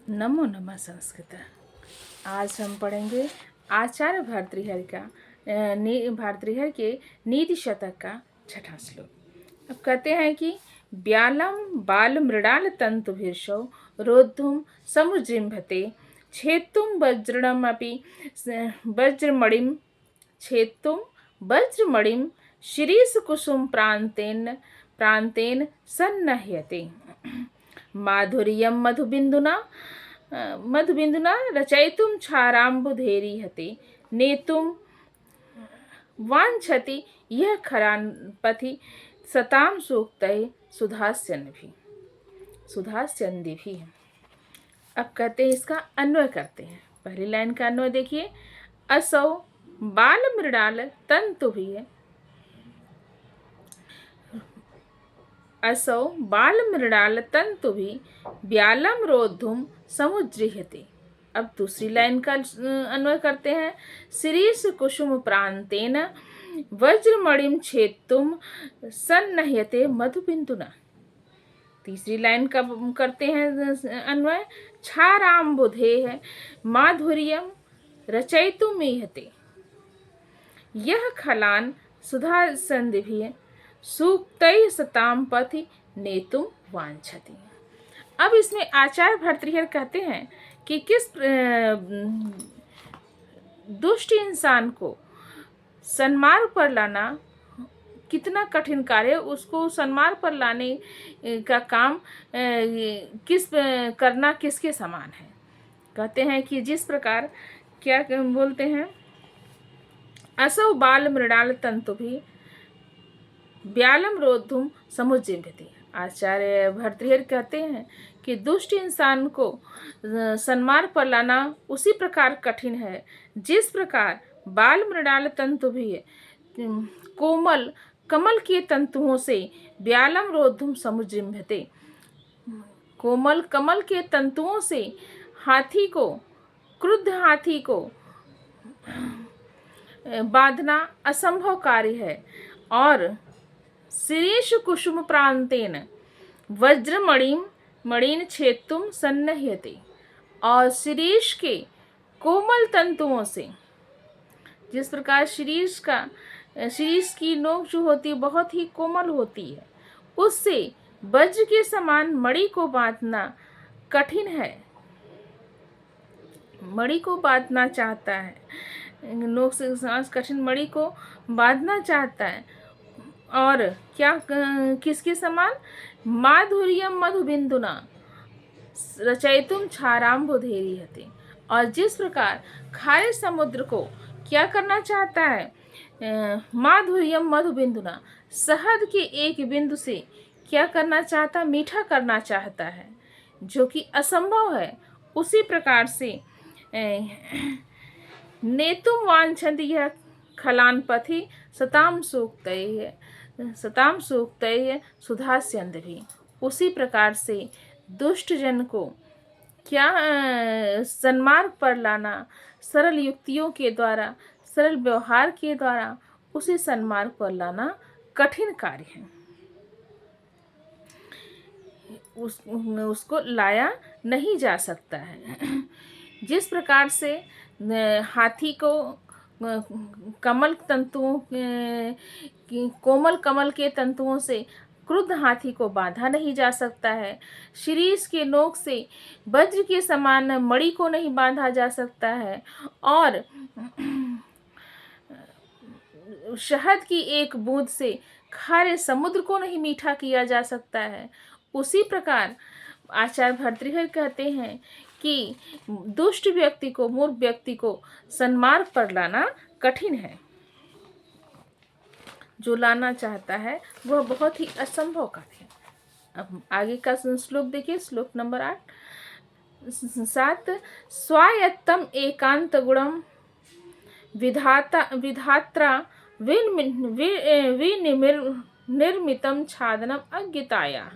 नमो नमः संस्कृत। आज हम पढ़ेंगे आचार्य भर्तृहरि का भर्तृहरि के नीति शतक का छठा श्लोक। अब कहते हैं कि ब्यालम बाल मृडाल तंतु भीर्षौ रोद्धुम समुजिम्भते छेत्तुम वज्रणमपि वज्रमणिम छेत्तुम वज्रमणिम शिरीष कुसुम प्रांतेन प्रांतेन सन्नह्यते माधुर्यं मधुबिंदुना रचयितुं क्षाराम्बुधेरिहते नेतुं वाञ्छति यह खरान्पथि सतां सूक्तैः सुधास्यन्दिभिः। अब कहते हैं इसका अन्वय करते हैं। पहली लाइन का अन्वय देखिए। असौ बाल मृडाल तंतुभिः असौ बालमृडाल तंतुभिः ब्यालम रोद्धुम समुज्जृह्यते। अब दूसरी लाइन का अन्वय करते हैं। शिरीष कुसुम प्रांतेन वज्रमणिम छेत्तुम सन्नह्यते मधुबिंदुना। तीसरी लाइन का करते हैं अन्वय। क्षाराम्बुधेः माधुर्यम रचयितुम ईहते यह खलान सुधा संधिभिः सूक्तैः सतां पथि नेतुं वाञ्छति। अब इसमें आचार्य भर्तृहरि कहते हैं कि किस दुष्ट इंसान को सन्मार्ग पर लाना कितना कठिन कार्य, उसको सन्मार्ग पर लाने का काम करना किसके समान है। कहते हैं कि जिस प्रकार क्या बोलते हैं, असौ बाल मृणाल तंतु भी ब्यालम रोद्धुम समुज्जिम्भते। आचार्य भर्तृहरि कहते हैं कि दुष्ट इंसान को सन्मार्ग पर लाना उसी प्रकार कठिन है जिस प्रकार बाल मृणाल तंतु भी कोमल कमल के तंतुओं से ब्यालम रोद्धुम समुज्जिम्भते। कोमल कमल के तंतुओं से क्रुद्ध हाथी को बांधना असंभव कार्य है। और शिरीष कुसुम प्रांतेन वज्रमणिन छेत्तुम सन्नह्यते। और शिरीष के कोमल तंतुओं से, जिस प्रकार शिरीष की नोक जो होती है बहुत ही कोमल होती है, उससे वज्र के समान मणि को बांधना कठिन है। मणि को बांधना चाहता है, नोक से कठिन मणि को बांधना चाहता है। और क्या किसके समान? माधुर्यम मधुबिंदुना रचयितुम क्षाराम्बुधेरिहते। और जिस प्रकार खारे समुद्र को क्या करना चाहता है, माधुर्यम मधुबिंदुना शहद के एक बिंदु से क्या करना चाहता, मीठा करना चाहता है, जो कि असंभव है। उसी प्रकार से नेतुम वांछन्ति यह खलान पथि सताम सूक्तैः सुधास्यन्दिभिः। उसी प्रकार से दुष्ट जन को क्या सन्मार्ग पर लाना सरल युक्तियों के द्वारा, सरल व्यवहार के द्वारा उसे सन्मार्ग पर लाना कठिन कार्य है। उसको लाया नहीं जा सकता है। जिस प्रकार से हाथी को कोमल कमल के तंतुओं से क्रुद्ध हाथी को बांधा नहीं जा सकता है, शिरीष के नोक से वज्र के समान मणि को नहीं बांधा जा सकता है, और शहद की एक बूंद से खारे समुद्र को नहीं मीठा किया जा सकता है, उसी प्रकार आचार्य भर्तृहरि कहते हैं कि दुष्ट व्यक्ति को, मूर्ख व्यक्ति को सन्मार्ग पर लाना कठिन है। जो लाना चाहता है वह बहुत ही असंभव कार्य है। अब आगे का श्लोक देखिए, श्लोक नंबर 7। स्वायत्तम एकांत गुणम विधात्रा विनिर्मितं छादनम अज्ञताया।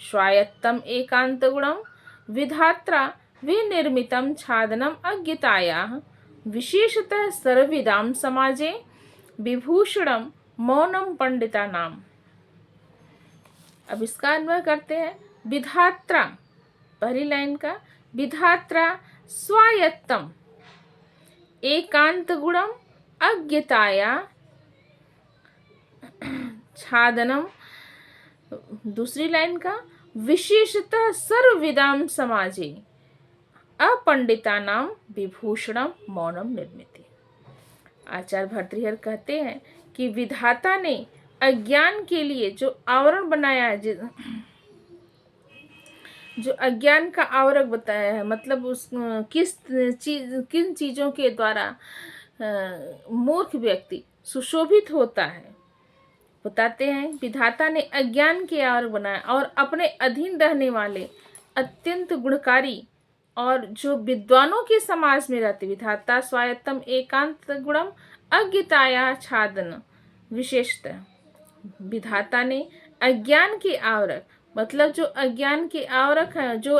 स्वायत्तम एकांत गुणम विधात्रा विनिर्मितं छादनम अज्ञताया विशेषतः सर्वविदां समाजे विभूषणम मौनम पंडिता नाम। अब इसका अन्वय करते हैं। विधात्रा, पहली लाइन का विधात्रा स्वायत्तम एकांत गुणम अज्ञताया छादनम। दूसरी लाइन का विशेषतः सर्वविदाम समाजे अपंडितानाम विभूषणम मौनम निर्मिति। आचार्य भर्तृहरि कहते हैं कि विधाता ने अज्ञान के लिए जो आवरण बनाया है, जो अज्ञान का आवरण बताया है, मतलब उस किन चीजों के द्वारा मूर्ख व्यक्ति सुशोभित होता है, बताते हैं विधाता ने अज्ञान के आवरण बनाया और अपने अधीन रहने वाले अत्यंत गुणकारी और जो विद्वानों के समाज में रहते, विधाता स्वायत्तम एकांत गुणम अज्ञताया छादन। विशेषतः विधाता ने अज्ञान के आवरक, मतलब जो अज्ञान के आवरक हैं, जो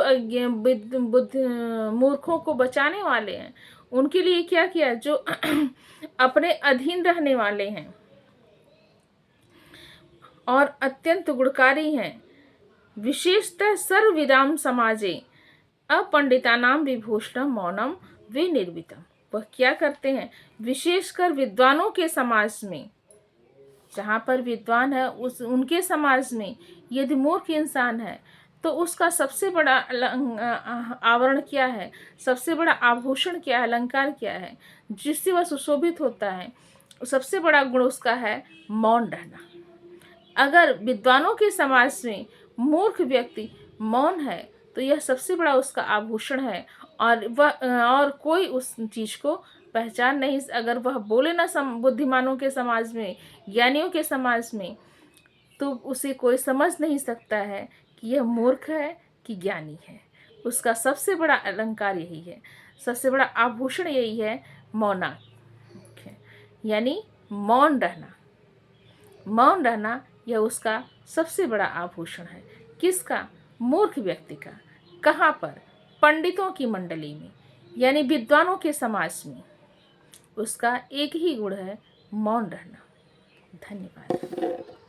मूर्खों को बचाने वाले हैं, उनके लिए क्या किया, जो अपने अधीन रहने वाले हैं और अत्यंत गुणकारी हैं, विशेषतः सर्वविदाम समाजे अपंडितानाम विभूषणम मौनम विनिर्मितम। वह क्या करते हैं, विशेषकर विद्वानों के समाज में, जहाँ पर विद्वान है उनके समाज में यदि मूर्ख इंसान है तो उसका सबसे बड़ा आवरण क्या है, सबसे बड़ा आभूषण क्या है, अलंकार क्या है, जिससे वह सुशोभित होता है, सबसे बड़ा गुण उसका है मौन रहना। अगर विद्वानों के समाज में मूर्ख व्यक्ति मौन है तो यह सबसे बड़ा उसका आभूषण है और कोई उस चीज को पहचान नहीं, अगर वह बोले ना बुद्धिमानों के समाज में, ज्ञानियों के समाज में, तो उसे कोई समझ नहीं सकता है कि यह मूर्ख है कि ज्ञानी है। उसका सबसे बड़ा अलंकार यही है, सबसे बड़ा आभूषण यही है, मौना, यानी मौन रहना। मौन रहना यह उसका सबसे बड़ा आभूषण है। किसका, मूर्ख व्यक्ति का। कहाँ पर, पंडितों की मंडली में, यानी विद्वानों के समाज में उसका एक ही गुण है, मौन रहना। धन्यवाद।